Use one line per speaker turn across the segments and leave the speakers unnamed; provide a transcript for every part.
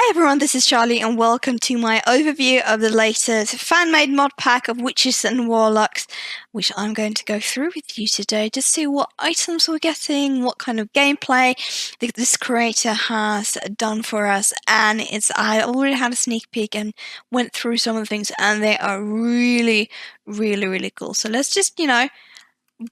Hi everyone, this is Charlie and welcome to my overview of the latest fan-made mod pack of witches and warlocks, which I'm going to go through with you today to see what items we're getting, what kind of gameplay this creator has done for us. And I already had a sneak peek and went through some of the things, and they are really cool. So let's just,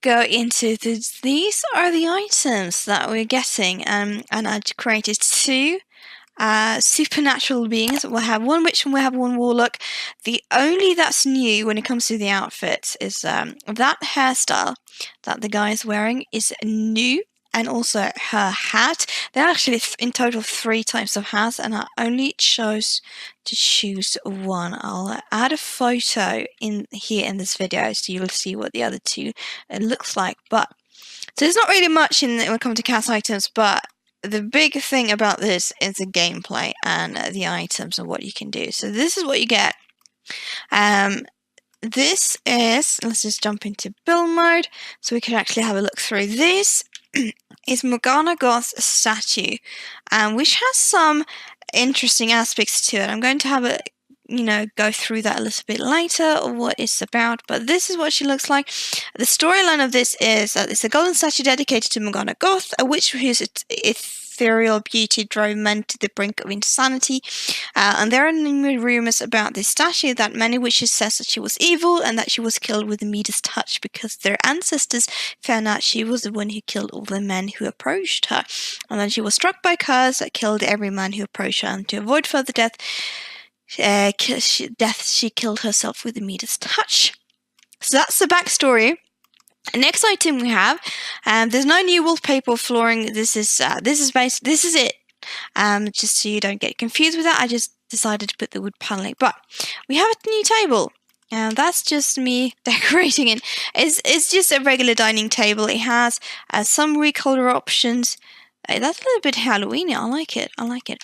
go into this. These are the items that we're getting, and I created two supernatural beings. We'll have one witch and we'll have one warlock. The only that's new when it comes to the outfits is that hairstyle that the guy is wearing is new, and also her hat. There are actually in total 3 types of hats, and I only chose to choose one. I'll add a photo in here in this video so you'll see what the other two looks like. But so there's not really much when it comes to cast items, but the big thing about this is the gameplay and the items and what you can do. So this is what you get. This is, let's just jump into build mode so we can actually have a look through. This is Morgana Goth's statue, which has some interesting aspects to it. I'm going to have a go through that a little bit later, or what it's about, but this is what she looks like. The storyline of this is that it's a golden statue dedicated to Morgana Goth, a witch whose ethereal beauty drove men to the brink of insanity. And there are numerous rumors about this statue that many witches says that she was evil and that she was killed with the Midas touch because their ancestors found out she was the one who killed all the men who approached her. And then she was struck by a curse that killed every man who approached her, and to avoid further death, she killed herself with the Midas touch. So that's the backstory. Next item we have, there's no new wallpaper or flooring. This is it. Just so you don't get confused with that, I just decided to put the wood paneling. But we have a new table, and that's just me decorating it. It's just a regular dining table. It has some recolor options. That's a little bit Halloweeny. I like it.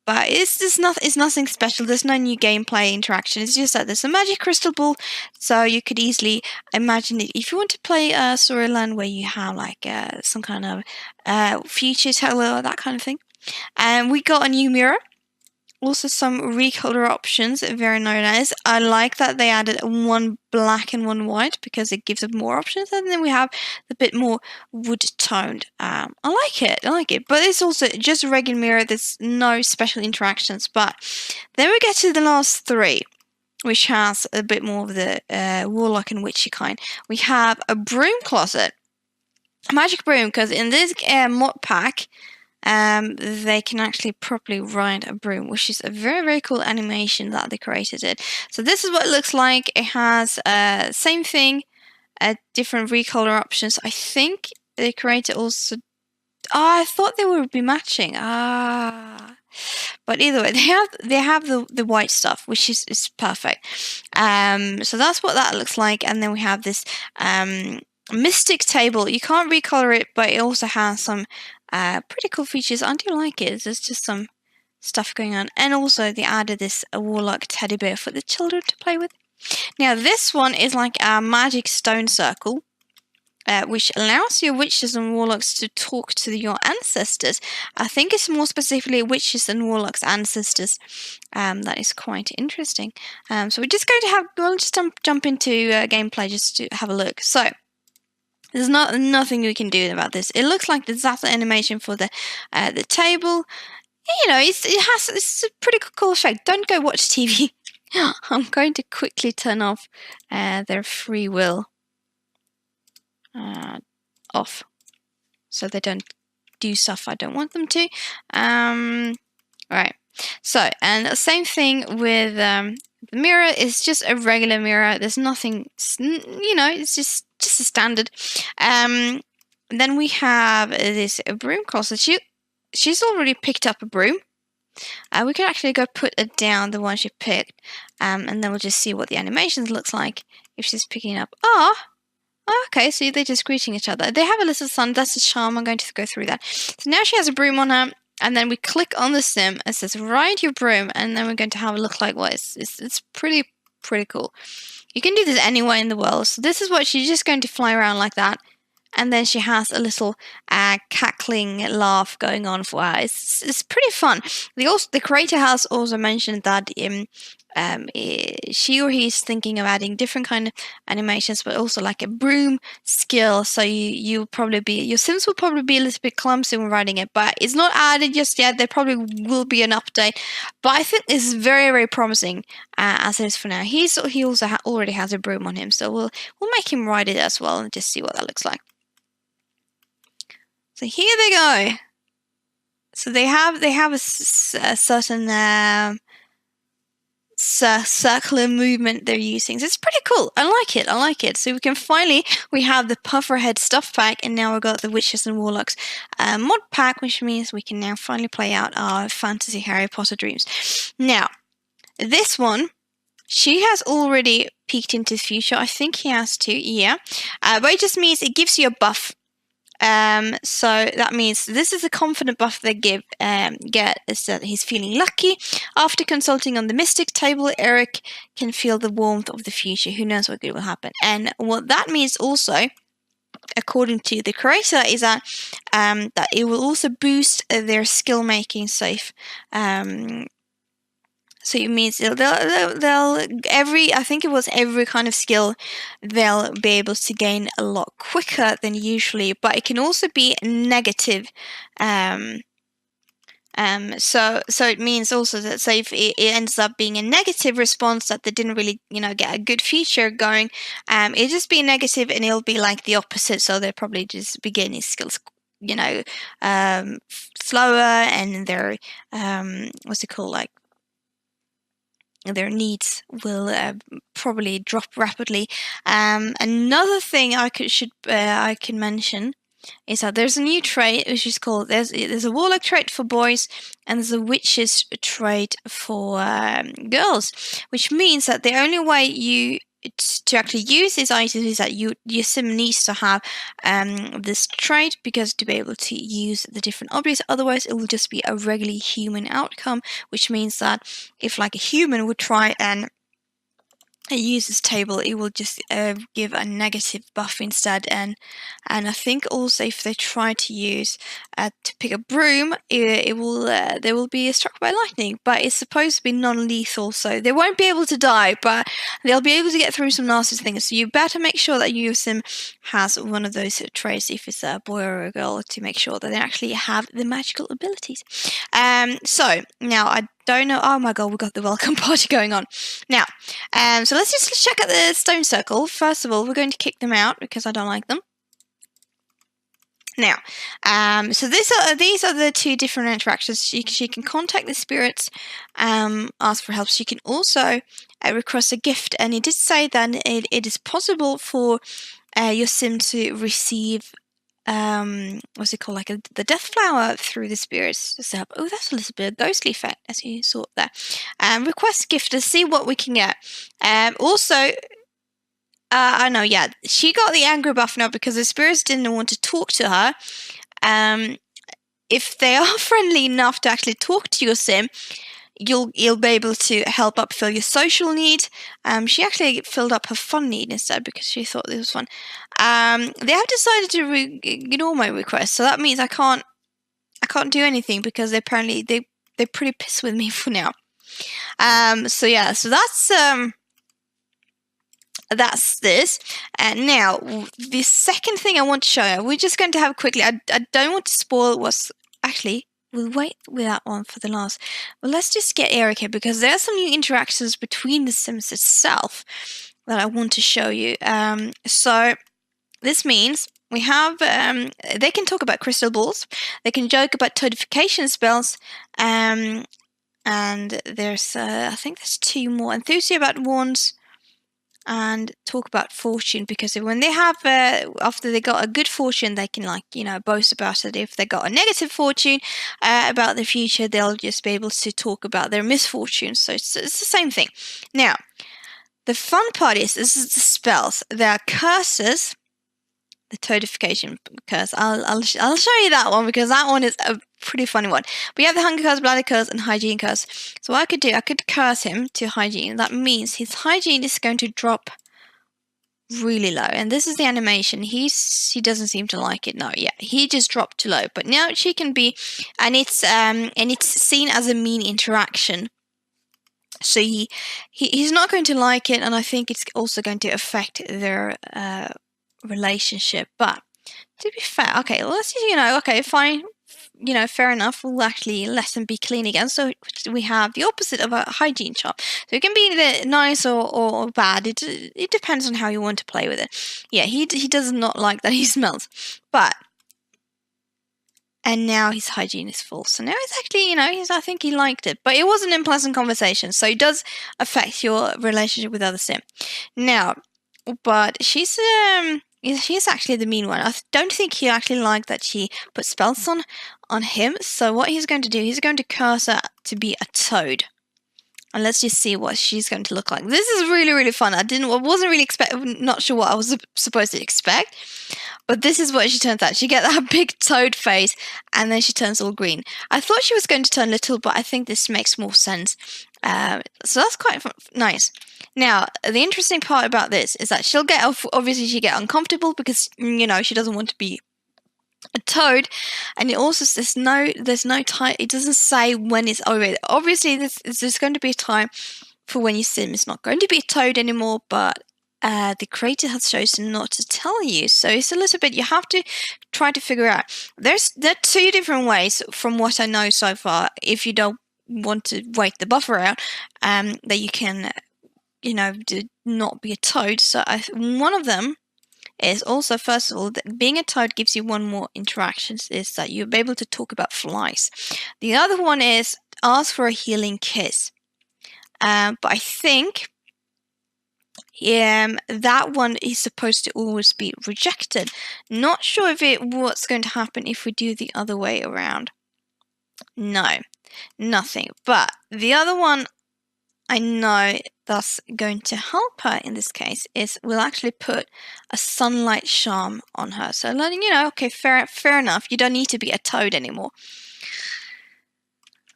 But it's nothing special. There's no new gameplay interaction. It's just that there's a magic crystal ball, so you could easily imagine it if you want to play a storyline where you have like some kind of future teller or that kind of thing. And we got a new mirror. Also some recolor options, very nice. I like that they added one black and one white because it gives it more options. And then we have a bit more wood toned. I like it. But it's also just a regular mirror. There's no special interactions. But then we get to the last 3, which has a bit more of the warlock and witchy kind. We have a broom closet, a magic broom, because in this mod pack, they can actually properly ride a broom, which is a very cool animation that they created it. So this is what it looks like. It has same thing, different recolor options. I think they created also. I thought they would be matching. But either way, they have the white stuff, which is perfect. So that's what that looks like, and then we have this mystic table. You can't recolor it, but it also has some pretty cool features. I do like it. There's just some stuff going on, and also they added this warlock teddy bear for the children to play with. Now this one is like a magic stone circle, which allows your witches and warlocks to talk to your ancestors. I think it's more specifically witches and warlocks ancestors. That is quite interesting. So we're just going to we'll just jump into gameplay just to have a look. So there's nothing we can do about this. It looks like the Zap animation for the table. It's a pretty cool effect. Don't go watch TV. I'm going to quickly turn off their free will off, so they don't do stuff I don't want them to. Alright. So, and the same thing with the mirror. Is just a regular mirror. There's nothing, it's just a standard. Then we have this broom closet. She's already picked up a broom. We can actually go put it down, the one she picked, and then we'll just see what the animations looks like if she's picking up. Okay, so they're just greeting each other. They have a little son. That's a charm. I'm going to go through that. So now she has a broom on her. And then we click on the sim. It says ride your broom, and then we're going to have a look like what it's pretty cool. You can do this anywhere in the world. So this is what she's just going to fly around like that, and then she has a little cackling laugh going on for her. It's pretty fun. The creator has also mentioned that she or he is thinking of adding different kind of animations, but also like a broom skill. So your Sims will probably be a little bit clumsy when writing it, but it's not added just yet. There probably will be an update, but I think this is very, very promising as it is for now. He also already has a broom on him, so we'll make him ride it as well and just see what that looks like. So here they go. So they have a certain circular movement they're using. So it's pretty cool. I like it. So we have the Pufferhead stuff pack, and now we've got the Witches and Warlocks mod pack, which means we can now finally play out our fantasy Harry Potter dreams. Now, this one, she has already peeked into the future. I think he has too, yeah. But it just means it gives you a buff. So that means this is a confident buff they get is that he's feeling lucky. After consulting on the Mystic table, Eric can feel the warmth of the future. Who knows what good will happen? And what that means also, according to the creator, is that that it will also boost their skill making safe. So it means they'll every kind of skill they'll be able to gain a lot quicker than usually, but it can also be negative. So it means also that, say, if it ends up being a negative response that they didn't really, get a good feature going, it'll just be negative and it'll be like the opposite. So they'll probably just be gaining skills, slower, and their their needs will probably drop rapidly. Another thing I can mention is that there's a new trait which is called there's a Warlock trait for boys and there's a Witches trait for girls, which means that the only way to actually use these items is that your sim needs to have this trait, because to be able to use the different objects, otherwise it will just be a regularly human outcome, which means that if like a human would try and use this table, it will just give a negative buff instead. And I think also if they try to use to pick a broom, they will be struck by lightning, but it's supposed to be non-lethal, so they won't be able to die, but they'll be able to get through some nasty things. So you better make sure that your sim has one of those traits, if it's a boy or a girl, to make sure that they actually have the magical abilities. So now I don't know. Oh my god, we've got the welcome party going on now. So let's just check out the stone circle. First of all, we're going to kick them out because I don't like them. Now, so these are the two different interactions. She can contact the spirits, ask for help. She can also request a gift, and it did say that it is possible for your sim to receive what's it called, like the death flower through the spirits. So, oh, that's a little bit of ghostly effect, as you saw there. Request gift to see what we can get. Also, I know, yeah, she got the angry buff now because the spirits didn't want to talk to her. If they are friendly enough to actually talk to your sim, you'll be able to help up fill your social need. She actually filled up her fun need instead because she thought this was fun. They have decided to ignore my request, so that means I can't do anything because they're pretty pissed with me for now. So yeah, so that's this. And now the second thing I want to show you, we're just going to have quickly. I don't want to spoil what's actually. We'll wait with that one for the last. But let's just get Eric here because there are some new interactions between the Sims itself that I want to show you. So this means we have, they can talk about crystal balls, they can joke about toadification spells, and there's, I think there's two more, enthusiasm about wands, and talk about fortune, because when they have after they got a good fortune, they can boast about it. If they got a negative fortune about the future, they'll just be able to talk about their misfortunes. So it's the same thing. Now the fun part is this is the spells. There are curses. The toadification curse. I'll show you that one because that one is a pretty funny one. We have the hunger curse, bladder curse, and hygiene curse. So what I could curse him to hygiene. That means his hygiene is going to drop really low, and this is the animation. He doesn't seem to like it. No, yeah, he just dropped to low. But now she can be, and it's seen as a mean interaction. So he's not going to like it, and I think it's also going to affect their relationship. But to be fair, okay, let's okay, fine. Fair enough, we'll actually let them be clean again. So we have the opposite of a hygiene shop. So it can be either nice or bad. It depends on how you want to play with it. Yeah, he does not like that he smells. And now his hygiene is full. So now it's actually, I think he liked it. But it was an unpleasant conversation. So it does affect your relationship with other sim. Now, but she's actually the mean one. I don't think he actually liked that she put spells on him. So what he's going to do, he's going to curse her to be a toad. And let's just see what she's going to look like. This is really, really fun. I wasn't really not sure what I was supposed to expect. But this is what she turns out. She gets that big toad face, and then she turns all green. I thought she was going to turn little, but I think this makes more sense. So that's quite nice. Now, the interesting part about this is that she'll get uncomfortable because she doesn't want to be a toad, and it also there's no time. It doesn't say when it's over. Obviously, there's going to be a time for when your sim is not going to be a toad anymore, but the creator has chosen not to tell you. So it's a little bit, you have to try to figure out. There are two different ways from what I know so far, if you don't want to wait the buffer out, that you can, do not be a toad. So one of them is also, first of all, that being a toad gives you one more interaction, is that you'll be able to talk about flies. The other one is ask for a healing kiss. But I think that one is supposed to always be wrejected. Not sure if what's going to happen if we do the other way around. No, nothing. But the other one I know that's going to help her in this case is we'll actually put a sunlight charm on her. So letting okay, fair enough. You don't need to be a toad anymore.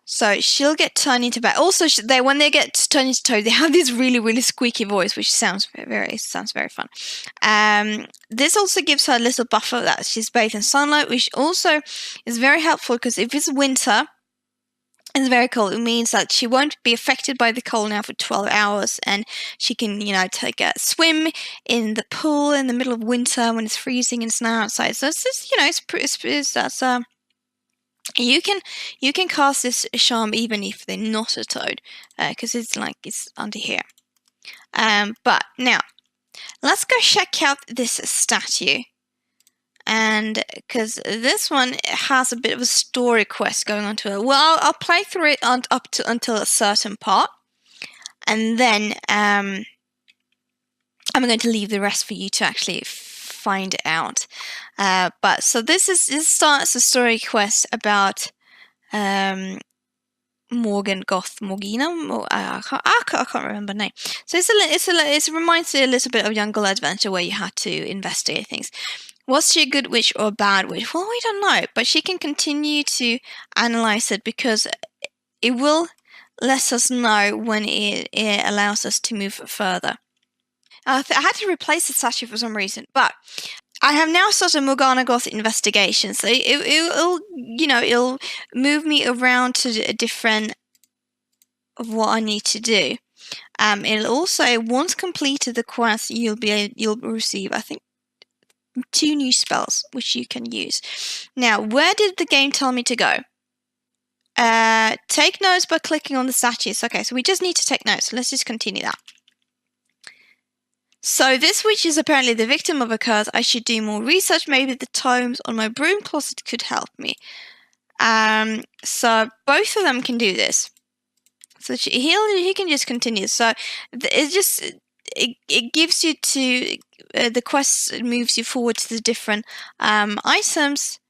So she'll get turned into bat. Also, when they get turned into toad, they have this really, really squeaky voice, which sounds very fun. This also gives her a little buffer that she's bathed in sunlight, which also is very helpful because if it's winter, it's very cold. It means that she won't be affected by the cold now for 12 hours, and she can, take a swim in the pool in the middle of winter when it's freezing and snow outside. So it's just, you can cast this charm even if they're not a toad, because it's under here. But now let's go check out this statue, and because this one has a bit of a story quest going on to it. Well, I'll play through it until a certain part, and then I'm going to leave the rest for you to actually find out. But so this starts a story quest about Morgina. I can't remember the name. So it reminds me a little bit of Jungle Adventure, where you had to investigate things. Was she a good witch or a bad witch? Well, we don't know, but she can continue to analyze it because it will let us know when it allows us to move further. I had to replace the statue for some reason, but I have now started Morgana Goth investigation, so it'll move me around to a different of what I need to do. It'll also, once completed the quest, you'll receive, I think, 2 new spells which you can use. Now, where did the game tell me to go? Take notes by clicking on the statues. Okay, so we just need to take notes. Let's just continue that. So this witch is apparently the victim of a curse. I should do more research. Maybe the tomes on my broom closet could help me. So both of them can do this. So he can just continue. So it gives you to the quest moves you forward to the different items.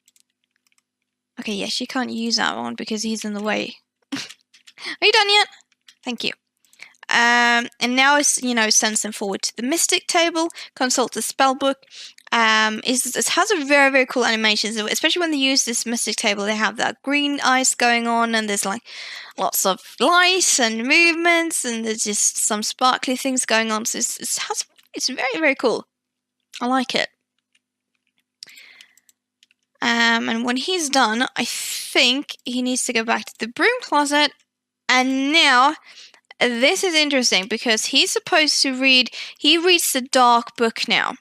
Okay, yes, you can't use that one because he's in the way. Are you done yet? Thank you. And now it's, sends them forward to the Mystic table, consult the spellbook. It has a very, very cool animation, especially when they use this Mystic table. They have that green ice going on, and there's lots of light and movements, and there's just some sparkly things going on. So it's very, very cool. I like it. And when he's done, I think he needs to go back to the broom closet. And now, this is interesting because he's supposed to read, he reads the dark book now.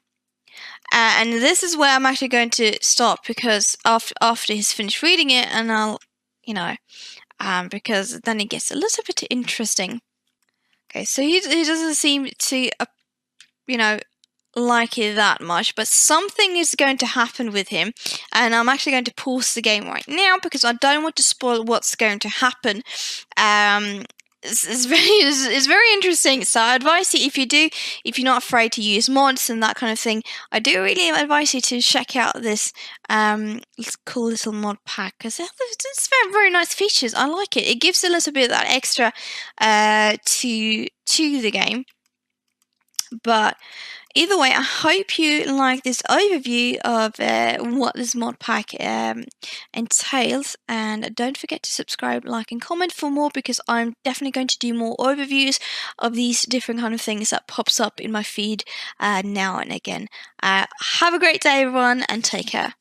And this is where I'm actually going to stop, because after he's finished reading it, and I'll, because then it gets a little bit interesting. Okay, so he doesn't seem to, like it that much, but something is going to happen with him, and I'm actually going to pause the game right now because I don't want to spoil what's going to happen. It's very interesting. So I advise you, if you're not afraid to use mods and that kind of thing, I do really advise you to check out this cool little mod pack, because it's very, very nice features. I like it. It gives a little bit of that extra to the game. But either way, I hope you like this overview of what this mod pack entails, and don't forget to subscribe, like, and comment for more, because I'm definitely going to do more overviews of these different kind of things that pops up in my feed now and again. Have a great day, everyone, and take care.